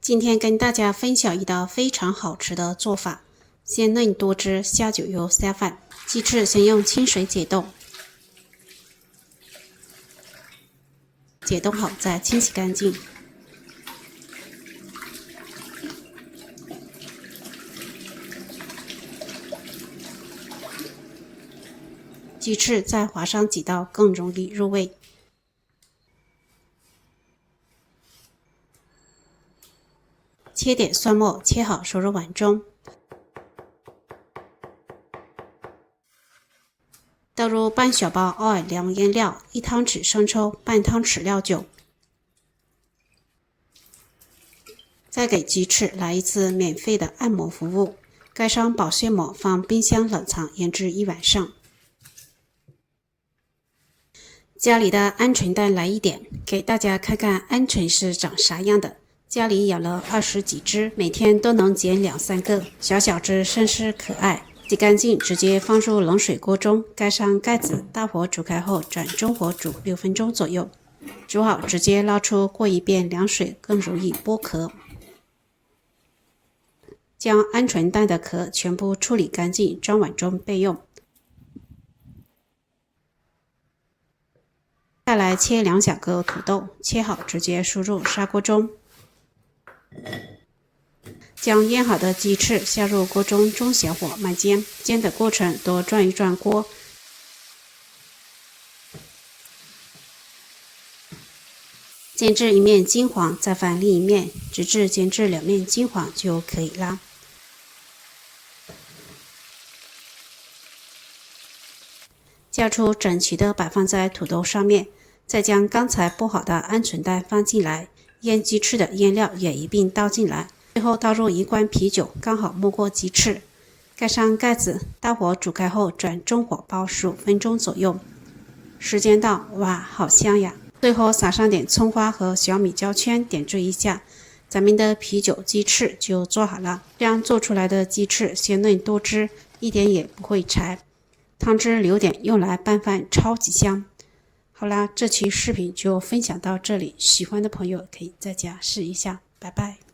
今天跟大家分享一道非常好吃的做法，鲜嫩多汁下酒油下饭。鸡翅先用清水解冻，解冻后再清洗干净。鸡翅再划上几刀，更容易入味。切点蒜末，切好收入碗中。倒入半小包奥尔良腌料，1汤匙生抽，半汤匙料酒。再给鸡翅来一次免费的按摩服务，盖上保鲜膜，放冰箱冷藏腌制1晚上。家里的鹌鹑蛋来一点，给大家看看鹌鹑是长啥样的。家里养了20几只，每天都能捡2、3个，小小只甚是可爱。洗干净，直接放入冷水锅中，盖上盖子，大火煮开后转中火煮6分钟左右。煮好直接捞出，过一遍凉水，更容易剥壳。将鹌鹑蛋的壳全部处理干净，装碗中备用。再来切2小个土豆，切好直接输入砂锅中。将腌好的鸡翅下入锅中，中小火慢煎，煎的过程多转一转锅，煎至一面金黄，再翻另一面，直至煎至2面金黄就可以啦。夹出整齐的摆放在土豆上面，再将刚才剥好的鹌鹑蛋放进来，腌鸡翅的腌料也一并倒进来。最后倒入1罐啤酒，刚好没过鸡翅，盖上盖子，大火煮开后转中火煲15分钟左右。时间到，哇，好香呀！最后撒上点葱花和小米椒圈，点缀一下，咱们的啤酒鸡翅就做好了。这样做出来的鸡翅鲜嫩多汁，一点也不会柴，汤汁留点用来拌饭，超级香。好啦，这期视频就分享到这里，喜欢的朋友可以在家试一下，拜拜。